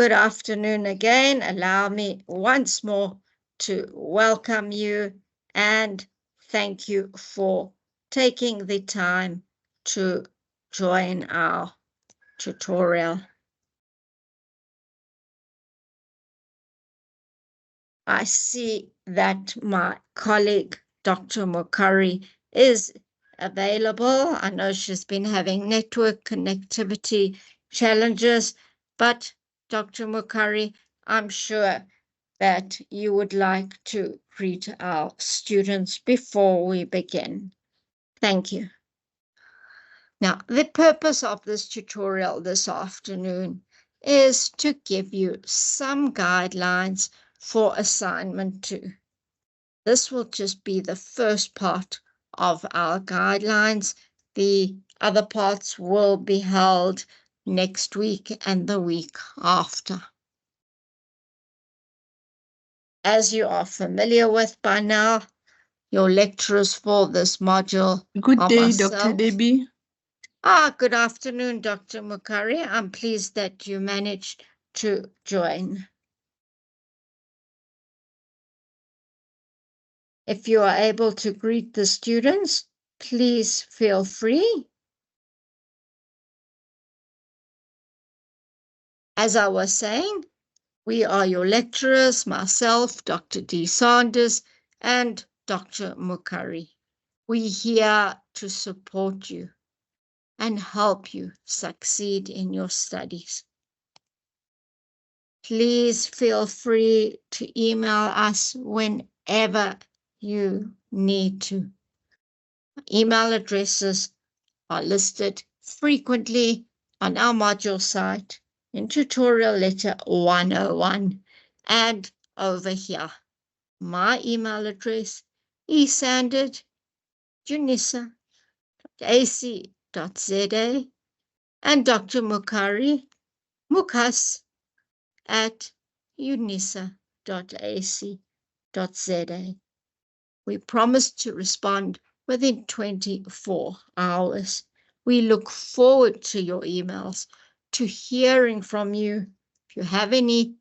Good afternoon again. Allow me once more to welcome you and thank you for taking the time to join our tutorial. I see that my colleague, Dr. Mukhari, is available. I know she's been having network connectivity challenges, but Dr. Mukhari, I'm sure that you would like to greet our students before we begin. Thank you. Now, the purpose of this tutorial this afternoon is to give you some guidelines for assignment 2. This will just be the first part of our guidelines. The other parts will be held next week and the week after. As you are familiar with by now, your lecturers for this module Good are day, myself. Dr. Debbie. Good afternoon, Dr. Mukhari. I'm pleased that you managed to join. If you are able to greet the students, please feel free. As I was saying, we are your lecturers, myself, Dr. D. Sanders, and Dr. Mukhari. We're here to support you and help you succeed in your studies. Please feel free to email us whenever you need to. Email addresses are listed frequently on our module site in tutorial letter 101 and over here. My email address is sanders@junisa.ac.za and Dr. Mukhari, mukhas@unisa.ac.za. We promise to respond within 24 hours. We look forward to your emails, to hearing from you. If you have any,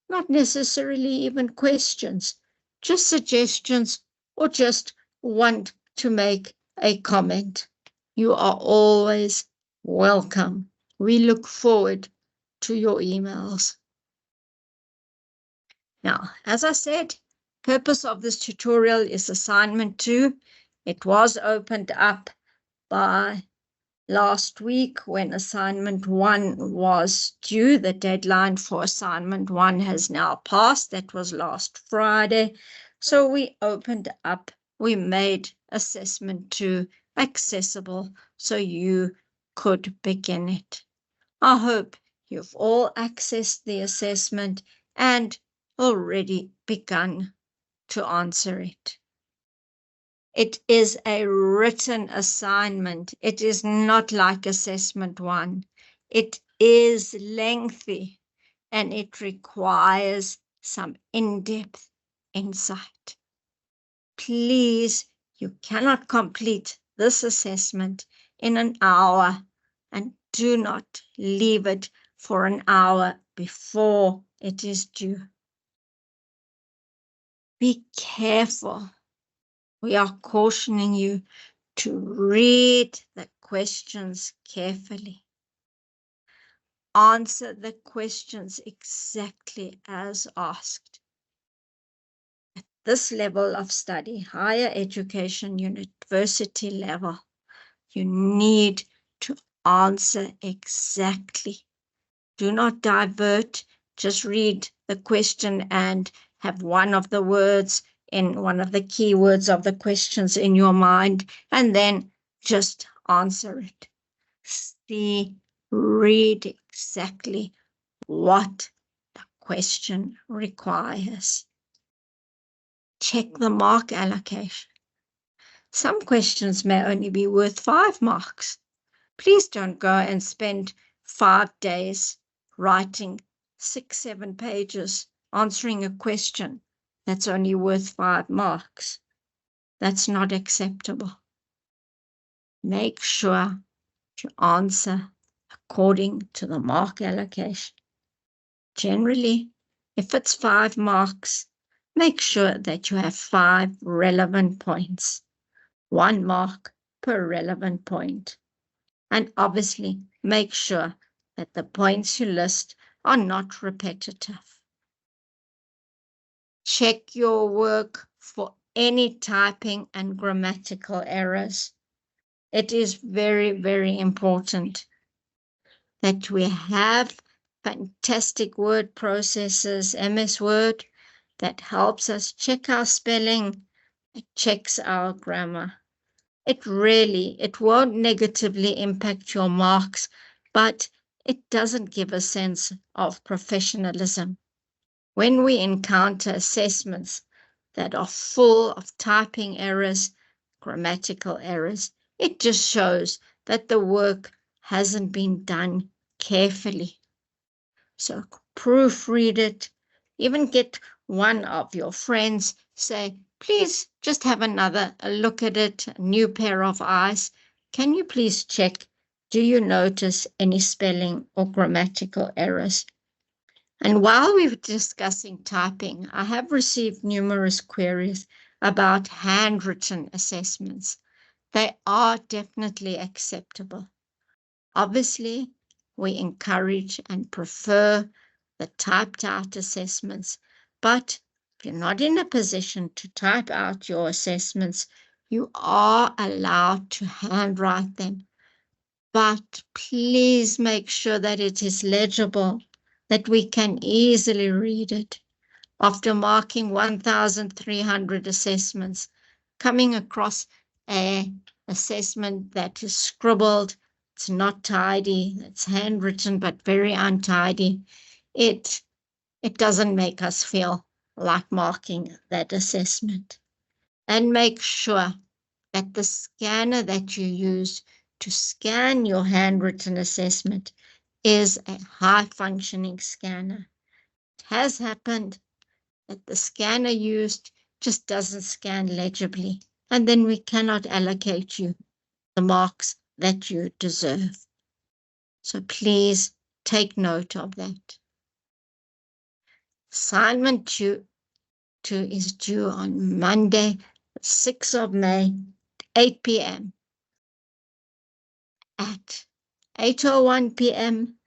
not necessarily even questions, just suggestions, or just want to make a comment, you are always welcome. We look forward to your emails. Now, as I said, purpose of this tutorial is assignment 2. It was opened up by last week when assignment 1 was due. The deadline for assignment 1 has now passed. That was last Friday. So we opened up, we made assessment 2 accessible so you could begin it. I hope you've all accessed the assessment and already begun to answer it. It is a written assignment. It is not like assessment 1. It is lengthy and it requires some in-depth insight. Please, you cannot complete this assessment in an hour, and do not leave it for an hour before it is due. Be careful. We are cautioning you to read the questions carefully. Answer the questions exactly as asked. At this level of study, higher education, university level, you need to answer exactly. Do not divert. Just read the question and have one of the words in one of the keywords of the questions in your mind, and then just answer it. See, read exactly what the question requires. Check the mark allocation. Some questions may only be worth 5 marks. Please don't go and spend 5 days writing 6-7 pages answering a question that's only worth 5 marks. That's not acceptable. Make sure to answer according to the mark allocation. generally, if it's 5 marks, make sure that you have 5 relevant points, 1 mark per relevant point. And obviously, make sure that the points you list are not repetitive. Check your work for any typing and grammatical errors. It is very, very important that we have fantastic word processors, MS Word, that helps us check our spelling, it checks our grammar. It won't negatively impact your marks, but it doesn't give a sense of professionalism. When we encounter assessments that are full of typing errors, grammatical errors, it just shows that the work hasn't been done carefully. So proofread it, even get one of your friends, say, please just have a look at it, a new pair of eyes. Can you please check, do you notice any spelling or grammatical errors? And while we were discussing typing, I have received numerous queries about handwritten assessments. They are definitely acceptable. Obviously, we encourage and prefer the typed out assessments, but if you're not in a position to type out your assessments, you are allowed to handwrite them. But please make sure that it is legible, that we can easily read it. After marking 1,300 assessments, coming across an assessment that is scribbled, it's not tidy, it's handwritten but very untidy, it doesn't make us feel like marking that assessment. And make sure that the scanner that you use to scan your handwritten assessment is a high-functioning scanner. It has happened that the scanner used just doesn't scan legibly, and then we cannot allocate you the marks that you deserve. So please take note of that. Assignment 2 is due on Monday, the 6th of May, 8 p.m. At 8:01 p.m.,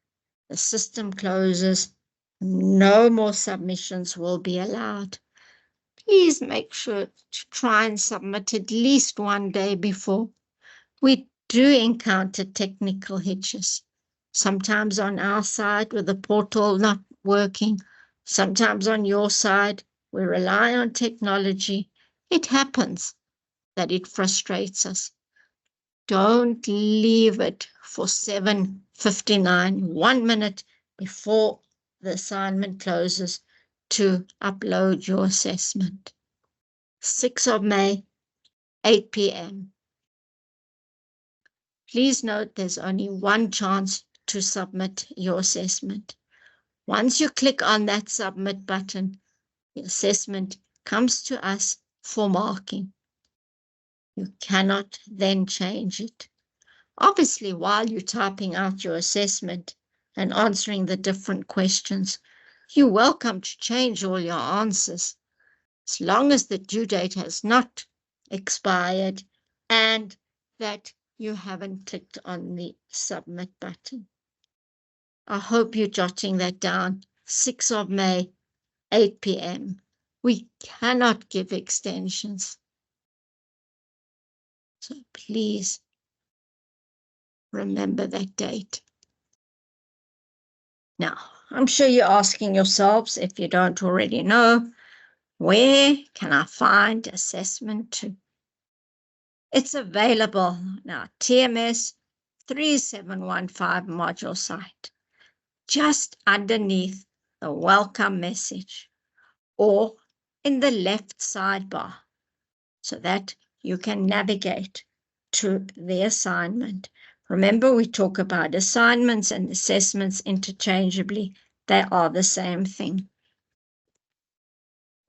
the system closes. No more submissions will be allowed. Please make sure to try and submit at least one day before. We do encounter technical hitches, sometimes on our side with the portal not working, sometimes on your side. We rely on technology. It happens that it frustrates us. Don't leave it for 7:59, 1 minute before the assignment closes, to upload your assessment. 6th of May, 8 p.m. Please note there's only one chance to submit your assessment. Once you click on that submit button, the assessment comes to us for marking. You cannot then change it. Obviously, while you're typing out your assessment and answering the different questions, you're welcome to change all your answers, as long as the due date has not expired and that you haven't clicked on the submit button. I hope you're jotting that down. 6th of May, 8 p.m. We cannot give extensions. So please remember that date. Now, I'm sure you're asking yourselves, if you don't already know, where can I find assessment 2? It's available now, TMS3715 module site, just underneath the welcome message, or in the left sidebar, so that you can navigate to the assignment. Remember, we talk about assignments and assessments interchangeably. They are the same thing.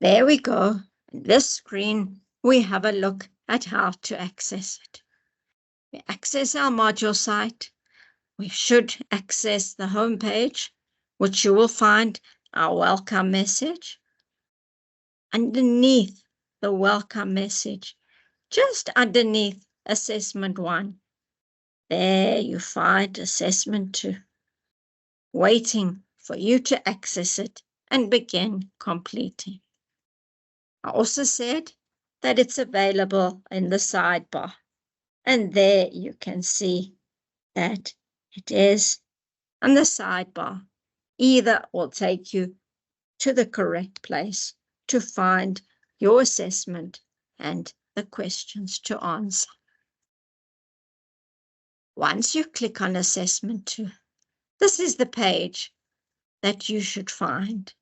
There we go. In this screen, we have a look at how to access it. We access our module site. We should access the home page, which you will find our welcome message. Underneath the welcome message, just underneath assessment 1, there you find assessment 2, waiting for you to access it and begin completing. I also said that it's available in the sidebar, and there you can see that it is on the sidebar. Either will take you to the correct place to find your assessment and the questions to answer. Once you click on assessment 2, this is the page that you should find.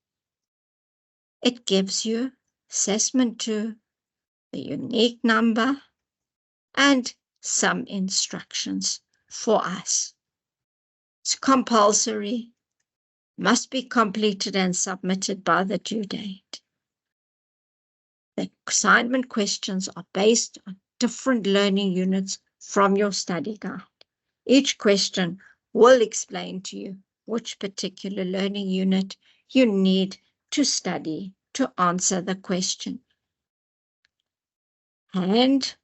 It gives you assessment 2, the unique number, and some instructions for us. It's compulsory, must be completed and submitted by the due date. The assignment questions are based on different learning units from your study guide. Each question will explain to you which particular learning unit you need to study to answer the question. And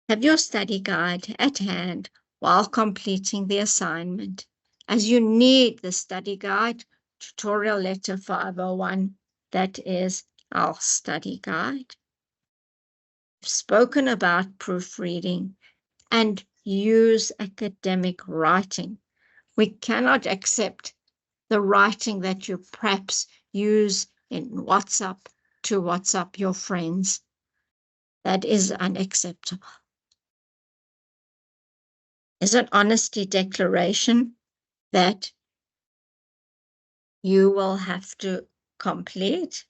have your study guide at hand while completing the assignment, as you need the study guide, tutorial letter 501, that is our study guide. We've spoken about proofreading and use academic writing. We cannot accept the writing that you perhaps use in WhatsApp to WhatsApp your friends. That is unacceptable. Is an honesty declaration that you will have to complete.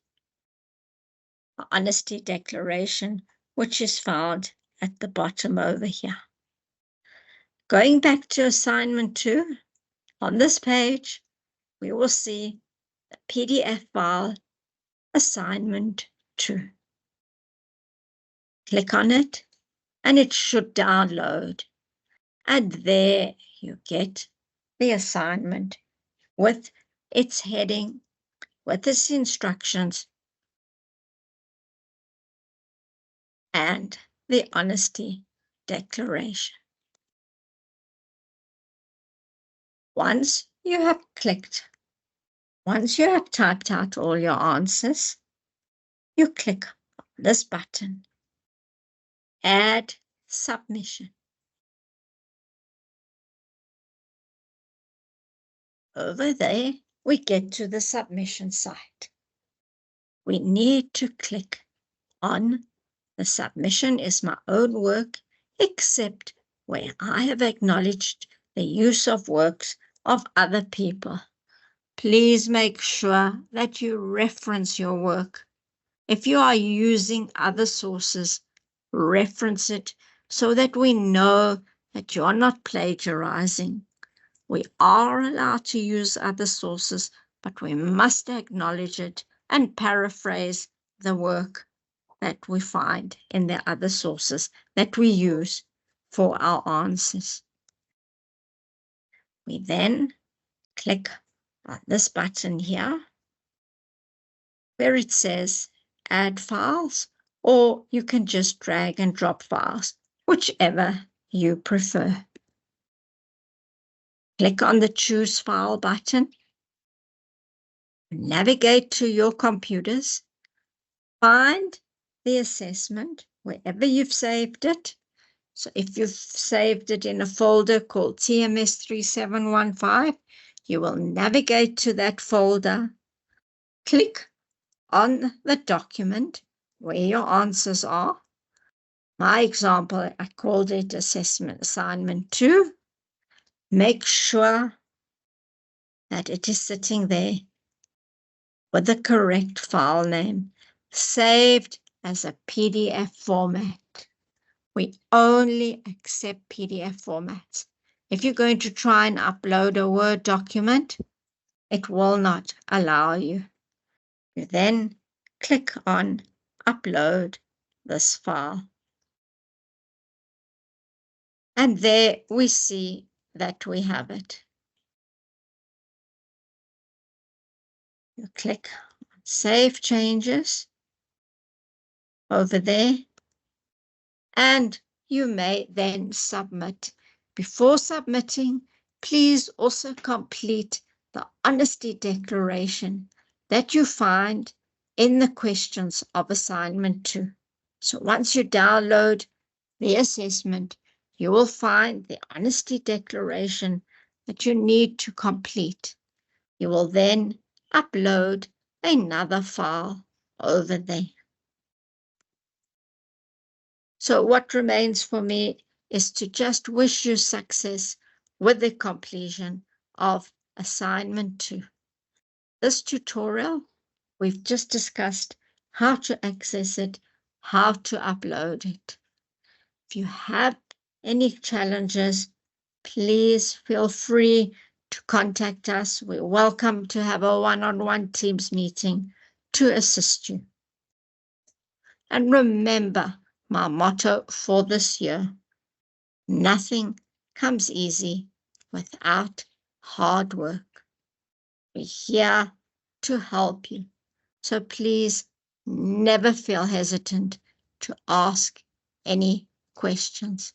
An honesty declaration, which is found at the bottom over here. Going back to assignment 2, on this page, we will see the PDF file, assignment 2. Click on it, and it should download. And there you get the assignment with its heading, with its instructions, and the honesty declaration. Once you have typed out all your answers, you click on this button, Add Submission. Over there, we get to the submission site. We need to click on the submission is my own work, except where I have acknowledged the use of works of other people. Please make sure that you reference your work. If you are using other sources, reference it so that we know that you are not plagiarizing. We are allowed to use other sources, but we must acknowledge it and paraphrase the work that we find in the other sources that we use for our answers. We then click on this button here where it says Add Files, or you can just drag and drop files, whichever you prefer. Click on the Choose File button, navigate to your computers, find the assessment wherever you've saved it. So if you've saved it in a folder called TMS3715, you will navigate to that folder, click on the document where your answers are. My example, I called it assignment 2. Make sure that it is sitting there with the correct file name, saved as a PDF format. We only accept PDF formats. If you're going to try and upload a Word document, it will not allow you. You then click on Upload this file. And there we see that we have it. You click Save Changes over there, and you may then submit. Before submitting, please also complete the honesty declaration that you find in the questions of assignment 2. So once you download the assessment, you will find the honesty declaration that you need to complete. You will then upload another file over there. So what remains for me is to just wish you success with the completion of assignment 2. This tutorial, we've just discussed how to access it, how to upload it. If you have any challenges, please feel free to contact us. We're welcome to have a one-on-one Teams meeting to assist you. And remember my motto for this year: nothing comes easy without hard work. We're here to help you. So please never feel hesitant to ask any questions.